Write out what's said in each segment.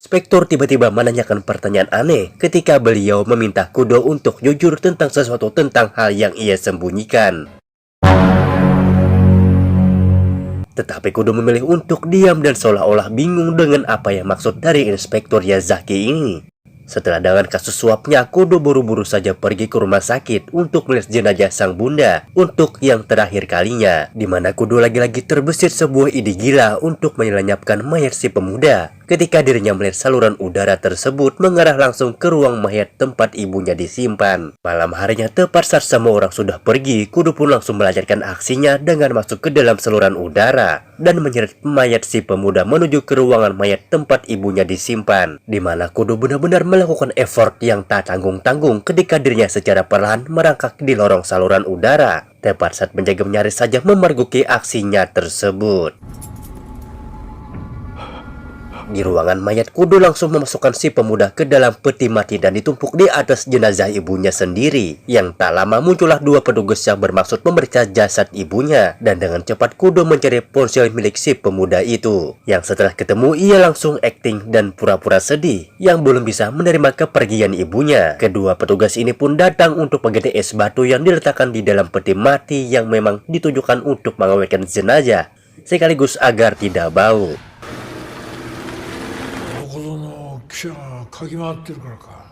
Spektor tiba-tiba menanyakan pertanyaan aneh ketika beliau meminta Kudo untuk jujur tentang sesuatu tentang hal yang ia sembunyikan. Tetapi Kudo memilih untuk diam dan seolah-olah bingung dengan apa yang maksud dari Inspektur Yazaki ini. Setelah dengan kasus suapnya, Kudo buru-buru saja pergi ke rumah sakit untuk melihat jenazah sang bunda untuk yang terakhir kalinya, di mana Kudo lagi-lagi terbesit sebuah ide gila untuk menyelenyapkan mayat si pemuda. Ketika dirinya melihat saluran udara tersebut mengarah langsung ke ruang mayat tempat ibunya disimpan. Malam harinya tepat saat semua orang sudah pergi, Kudo pun langsung melancarkan aksinya dengan masuk ke dalam saluran udara dan menyeret mayat si pemuda menuju ke ruangan mayat tempat ibunya disimpan, di mana Kudo benar-benar melakukan effort yang tak tanggung-tanggung ketika dirinya secara perlahan merangkak di lorong saluran udara. Tepat saat penjaga nyaris saja memergoki aksinya tersebut. Di ruangan mayat, Kudo langsung memasukkan si pemuda ke dalam peti mati dan ditumpuk di atas jenazah ibunya sendiri. Yang tak lama muncullah dua petugas yang bermaksud memeriksa jasad ibunya, dan dengan cepat Kudo mencari ponsel milik si pemuda itu. Yang setelah ketemu, ia langsung akting dan pura-pura sedih yang belum bisa menerima kepergian ibunya. Kedua petugas ini pun datang untuk mengganti es batu yang diletakkan di dalam peti mati yang memang ditujukan untuk mengawetkan jenazah sekaligus agar tidak bau.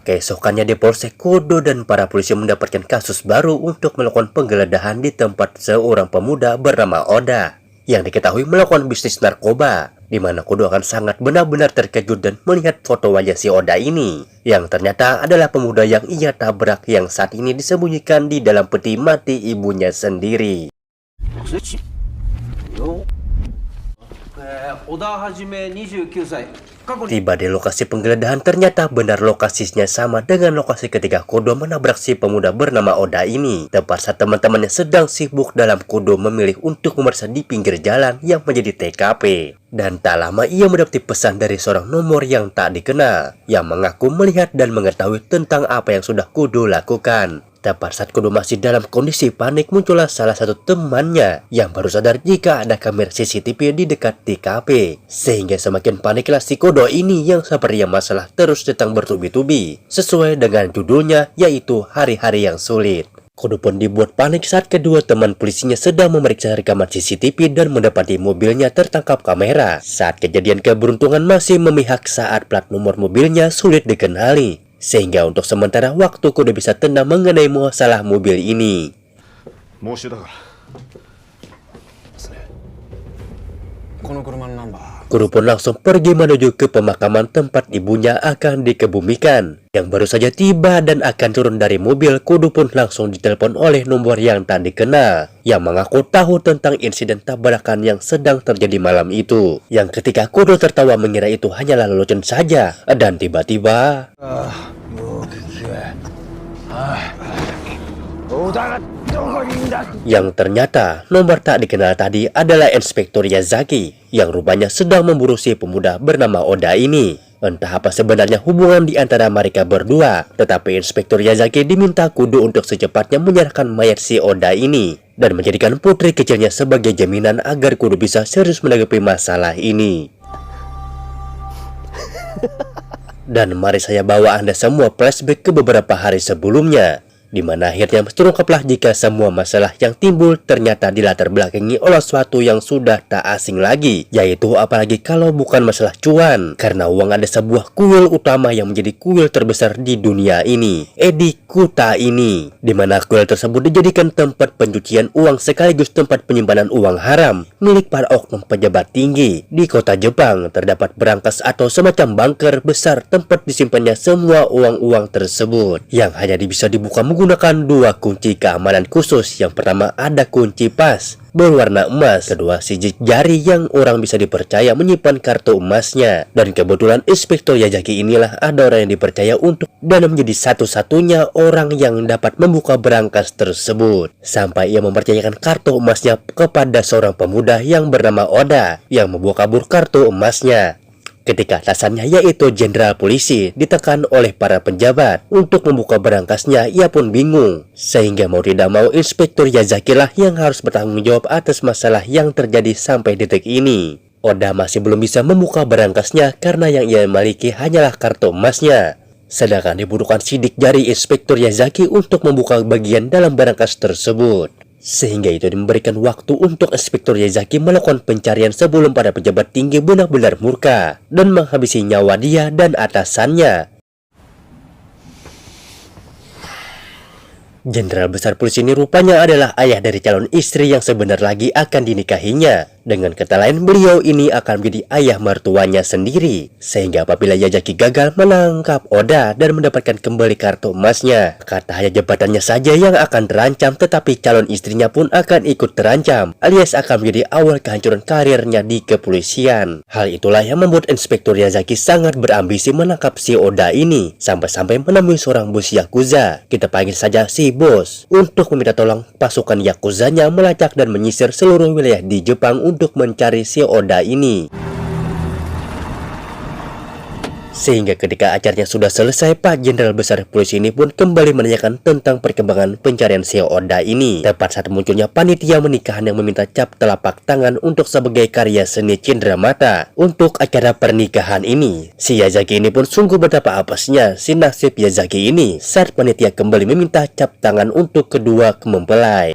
Keesokannya di Polsek, Kudo dan para polisi mendapatkan kasus baru untuk melakukan penggeledahan di tempat seorang pemuda bernama Oda yang diketahui melakukan bisnis narkoba, di mana Kudo akan sangat benar-benar terkejut dan melihat foto wajah si Oda ini yang ternyata adalah pemuda yang ia tabrak yang saat ini disembunyikan di dalam peti mati ibunya sendiri. Tiba di lokasi penggeledahan, ternyata benar lokasinya sama dengan lokasi ketika Kudo menabrak si pemuda bernama Oda ini. Tepat saat teman-temannya sedang sibuk dalam, Kudo memilih untuk memeriksa di pinggir jalan yang menjadi TKP. Dan tak lama ia mendapati pesan dari seorang nomor yang tak dikenal yang mengaku melihat dan mengetahui tentang apa yang sudah Kudo lakukan. Tepat saat Kudo masih dalam kondisi panik, muncullah salah satu temannya yang baru sadar jika ada kamera CCTV di dekat TKP. Sehingga semakin paniklah si Kudo ini yang sepertinya masalah terus datang bertubi-tubi, sesuai dengan judulnya, yaitu hari-hari yang sulit. Kudo pun dibuat panik saat kedua teman polisinya sedang memeriksa rekaman CCTV dan mendapati mobilnya tertangkap kamera. Saat kejadian, keberuntungan masih memihak saat plat nomor mobilnya sulit dikenali. Sehingga untuk sementara waktu Kudo bisa tenang mengenai masalah mobil ini. Kudo pun langsung pergi menuju ke pemakaman tempat ibunya akan dikebumikan. Yang baru saja tiba dan akan turun dari mobil, Kudo pun langsung ditelepon oleh nomor yang tak dikenal yang mengaku tahu tentang insiden tabrakan yang sedang terjadi malam itu. Yang ketika Kudo tertawa mengira itu hanyalah lelucon saja, dan tiba-tiba yang ternyata nomor tak dikenal tadi adalah Inspektur Yazaki yang rupanya sedang memburu si pemuda bernama Oda ini. Entah apa sebenarnya hubungan di antara mereka berdua, tetapi Inspektur Yazaki diminta Kudo untuk secepatnya menyerahkan mayat si Oda ini dan menjadikan putri kecilnya sebagai jaminan agar Kudo bisa serius menanggapi masalah ini. Dan mari saya bawa Anda semua flashback ke beberapa hari sebelumnya, di mana akhirnya terungkaplah jika semua masalah yang timbul ternyata dilatar belakangi oleh sesuatu yang sudah tak asing lagi, yaitu apalagi kalau bukan masalah cuan. Karena uang ada sebuah kuil utama yang menjadi kuil terbesar di dunia ini, Edi Kuta ini, di mana kuil tersebut dijadikan tempat pencucian uang sekaligus tempat penyimpanan uang haram milik para oknum pejabat tinggi. Di kota Jepang terdapat berangkas atau semacam bunker besar tempat disimpannya semua uang-uang tersebut yang hanya bisa dibuka menggunakan dua kunci keamanan khusus. Yang pertama ada kunci pas berwarna emas, kedua sidik jari yang orang bisa dipercaya menyimpan kartu emasnya. Dan kebetulan Inspektur Yazaki inilah ada orang yang dipercaya untuk dan menjadi satu-satunya orang yang dapat membuka berangkas tersebut, sampai ia mempercayakan kartu emasnya kepada seorang pemuda yang bernama Oda yang membawa kabur kartu emasnya. Ketika atasannya, yaitu jenderal polisi, ditekan oleh para penjabat untuk membuka berangkasnya, ia pun bingung. Sehingga mau tidak mau Inspektur Yazaki lah yang harus bertanggung jawab atas masalah yang terjadi sampai detik ini. Oda masih belum bisa membuka berangkasnya karena yang ia miliki hanyalah kartu emasnya. Sedangkan dibutuhkan sidik jari Inspektur Yazaki untuk membuka bagian dalam berangkas tersebut. Sehingga itu memberikan waktu untuk Inspektur Yazaki melakukan pencarian sebelum para pejabat tinggi benar-benar murka dan menghabisi nyawa dia dan atasannya. Jenderal Besar Polisi ini rupanya adalah ayah dari calon istri yang sebentar lagi akan dinikahinya. Dengan kata lain, beliau ini akan menjadi ayah mertuanya sendiri. Sehingga apabila Yazaki gagal menangkap Oda dan mendapatkan kembali kartu emasnya, kata hanya jabatannya saja yang akan terancam, tetapi calon istrinya pun akan ikut terancam, alias akan menjadi awal kehancuran karirnya di kepolisian. Hal itulah yang membuat Inspektur Yazaki sangat berambisi menangkap si Oda ini, sampai-sampai menemui seorang bos Yakuza, kita panggil saja si bos, untuk meminta tolong pasukan Yakuzanya melacak dan menyisir seluruh wilayah di Jepang untuk mencari si Oda ini. Sehingga ketika acaranya sudah selesai, Pak Jenderal Besar Polisi ini pun kembali menanyakan tentang perkembangan pencarian si Oda ini. Tepat saat munculnya panitia menikahan yang meminta cap telapak tangan untuk sebagai karya seni cenderamata untuk acara pernikahan ini. Si Yazaki ini pun sungguh betapa apesnya si nasib Yazaki ini saat panitia kembali meminta cap tangan untuk kedua mempelai.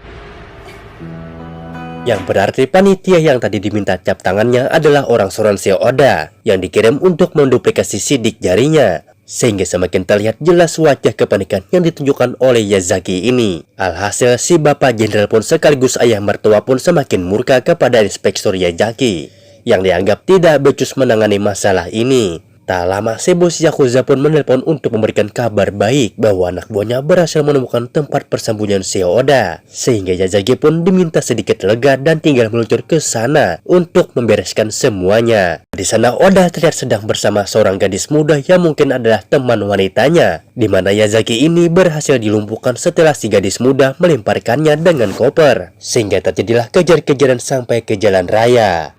Yang berarti panitia yang tadi diminta cap tangannya adalah orang soran si Oda yang dikirim untuk menduplikasi sidik jarinya. Sehingga semakin terlihat jelas wajah kepanikan yang ditunjukkan oleh Yazaki ini. Alhasil si bapak jenderal pun sekaligus ayah mertua pun semakin murka kepada Inspektur Yazaki yang dianggap tidak becus menangani masalah ini. Tak lama, si bos Yakuza pun menelpon untuk memberikan kabar baik bahwa anak buahnya berhasil menemukan tempat persembunyian si Oda. Sehingga Yazaki pun diminta sedikit lega dan tinggal meluncur ke sana untuk membereskan semuanya. Di sana Oda terlihat sedang bersama seorang gadis muda yang mungkin adalah teman wanitanya, di mana Yazaki ini berhasil dilumpuhkan setelah si gadis muda melemparkannya dengan koper. Sehingga terjadilah kejar-kejaran sampai ke jalan raya.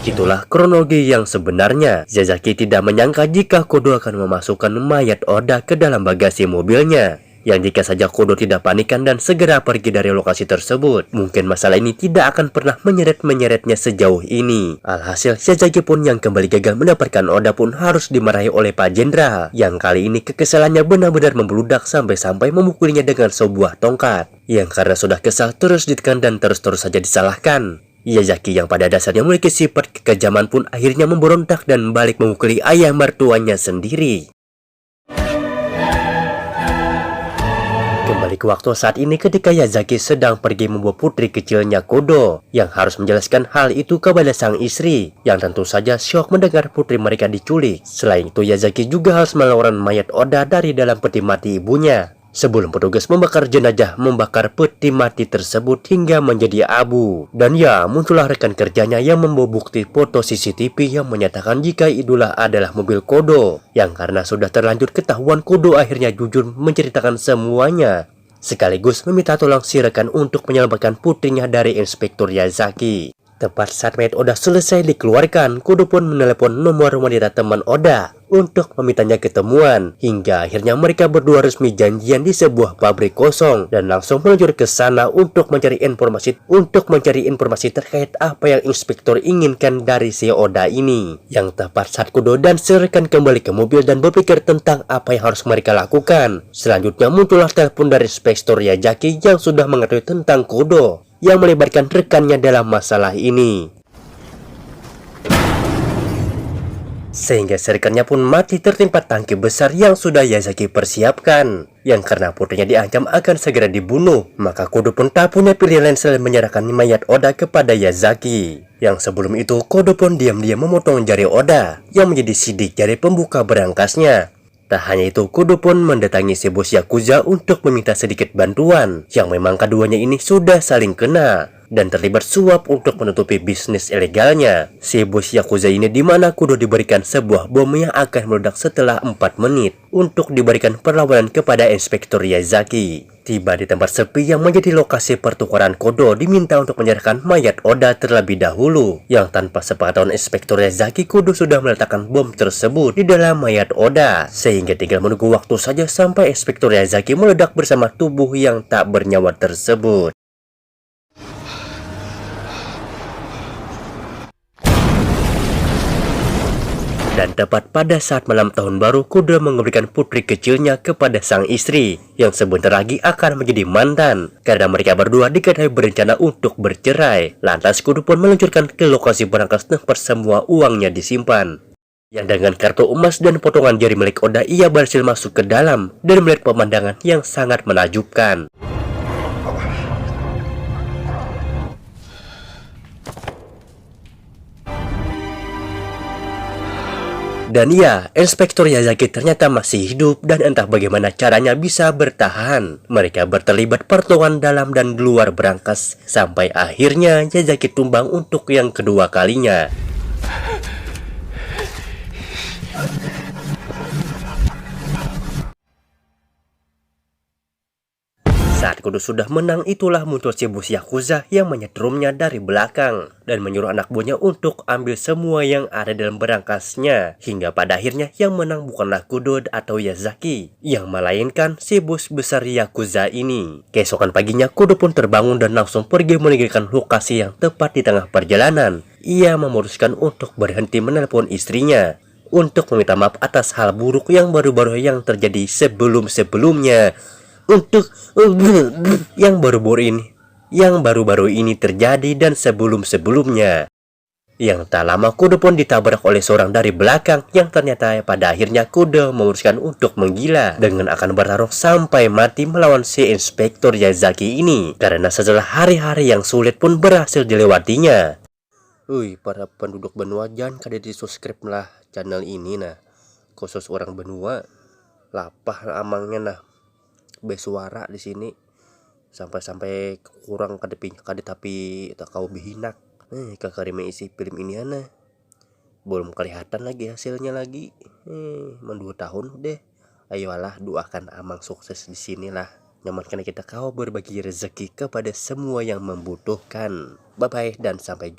Itulah kronologi yang sebenarnya. Yazaki tidak menyangka jika Kodo akan memasukkan mayat Oda ke dalam bagasi mobilnya. Yang jika saja Kodo tidak panikan dan segera pergi dari lokasi tersebut, mungkin masalah ini tidak akan pernah menyeret-menyeretnya sejauh ini. Alhasil, Yazaki pun yang kembali gagal mendapatkan Oda pun harus dimarahi oleh Pak Jenderal, yang kali ini kekesalannya benar-benar membludak sampai-sampai memukulinya dengan sebuah tongkat. Yang karena sudah kesal terus ditekan dan terus-terus saja disalahkan. Yazaki yang pada dasarnya memiliki sifat kekejaman pun akhirnya memberontak dan balik memukuli ayah mertuanya sendiri. Kembali ke waktu saat ini ketika Yazaki sedang pergi membawa putri kecilnya Kodo yang harus menjelaskan hal itu kepada sang istri yang tentu saja syok mendengar putri mereka diculik. Selain itu Yazaki juga harus melawan mayat Oda dari dalam peti mati ibunya. Sebelum petugas membakar jenazah, membakar peti mati tersebut hingga menjadi abu. Dan ya, muncullah rekan kerjanya yang membawa bukti foto CCTV yang menyatakan jika itulah adalah mobil Kodo. Yang karena sudah terlanjur ketahuan, Kodo akhirnya jujur menceritakan semuanya. Sekaligus meminta tolong si rekan untuk menyelamatkan putrinya dari Inspektur Yazaki. Tepat saat mayat Oda selesai dikeluarkan, Kodo pun menelepon nomor wanita teman Oda untuk memintanya ketemuan. Hingga akhirnya mereka berdua resmi janjian di sebuah pabrik kosong dan langsung meluncur ke sana untuk mencari informasi terkait apa yang inspektur inginkan dari si Oda ini. Yang tepat saat Kodo dan si rekan kembali ke mobil dan berpikir tentang apa yang harus mereka lakukan, selanjutnya muncullah telepon dari Inspektur Yazaki yang sudah mengetahui tentang Kodo yang melibatkan rekannya dalam masalah ini. Sehingga rekannya pun mati tertimpa tangki besar yang sudah Yazaki persiapkan. Yang karena putrinya diancam akan segera dibunuh, maka Kodo pun tak punya pilihan lain selain menyerahkan mayat Oda kepada Yazaki. Yang sebelum itu Kodo pun diam-diam memotong jari Oda yang menjadi sidik jari pembuka berangkasnya. Tak hanya itu, Kodo pun mendatangi si bos Yakuza untuk meminta sedikit bantuan, yang memang keduanya ini sudah saling kenal dan terlibat suap untuk menutupi bisnis ilegalnya. Si bos Yakuza ini dimana Kodo diberikan sebuah bom yang akan meledak setelah 4 menit untuk diberikan perlawanan kepada Inspektur Yazaki. Tiba di tempat sepi yang menjadi lokasi pertukaran, Kodo diminta untuk menyerahkan mayat Oda terlebih dahulu. Yang tanpa sepengetahuan Inspektur Yazaki, Kodo sudah meletakkan bom tersebut di dalam mayat Oda. Sehingga tinggal menunggu waktu saja sampai Inspektur Yazaki meledak bersama tubuh yang tak bernyawa tersebut. Dan tepat pada saat malam tahun baru, Kudo memberikan putri kecilnya kepada sang istri yang sebentar lagi akan menjadi mantan karena mereka berdua diketahui berencana untuk bercerai. Lantas Kudo pun meluncurkan ke lokasi berangkas tempat semua uangnya disimpan. Yang dengan kartu emas dan potongan jari milik Oda, ia berhasil masuk ke dalam dan melihat pemandangan yang sangat menakjubkan. Dan ya, Inspektur Yazaki ternyata masih hidup dan entah bagaimana caranya bisa bertahan. Mereka berterlibat pertarungan dalam dan luar berangkas sampai akhirnya Yazaki tumbang untuk yang kedua kalinya. Saat Kudo sudah menang, itulah muncul si bos Yakuza yang menyetrumnya dari belakang dan menyuruh anak buahnya untuk ambil semua yang ada dalam berangkasnya. Hingga pada akhirnya yang menang bukanlah Kudo atau Yazaki, yang melainkan si bos besar Yakuza ini. Keesokan paginya Kudo pun terbangun dan langsung pergi meninggalkan lokasi yang tepat di tengah perjalanan. Ia memutuskan untuk berhenti menelpon istrinya untuk meminta maaf atas hal buruk yang baru-baru yang terjadi sebelum-sebelumnya. Untuk yang baru-baru ini terjadi dan sebelum-sebelumnya. Yang tak lama Kudo pun ditabrak oleh seorang dari belakang yang ternyata pada akhirnya Kudo memutuskan untuk menggila dengan akan bertarung sampai mati melawan si Inspektur Yazaki ini karena setelah hari-hari yang sulit pun berhasil dilewatinya. Para penduduk benua, jangan kada di subscribe lah channel ini nah, khusus orang benua lapah amangnya nah bersuara di sini sampai kurang kade tapi tak kau bihinak kakarime isi film ini ana belum kelihatan lagi hasilnya lagi 2 tahun deh. Ayolah doakan amang sukses di sinilah, nyamankan kita kau berbagi rezeki kepada semua yang membutuhkan. Bye bye dan sampai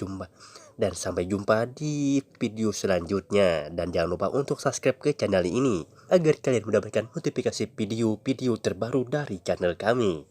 jumpa di video selanjutnya. Dan jangan lupa untuk subscribe ke channel ini agar kalian mendapatkan notifikasi video-video terbaru dari channel kami.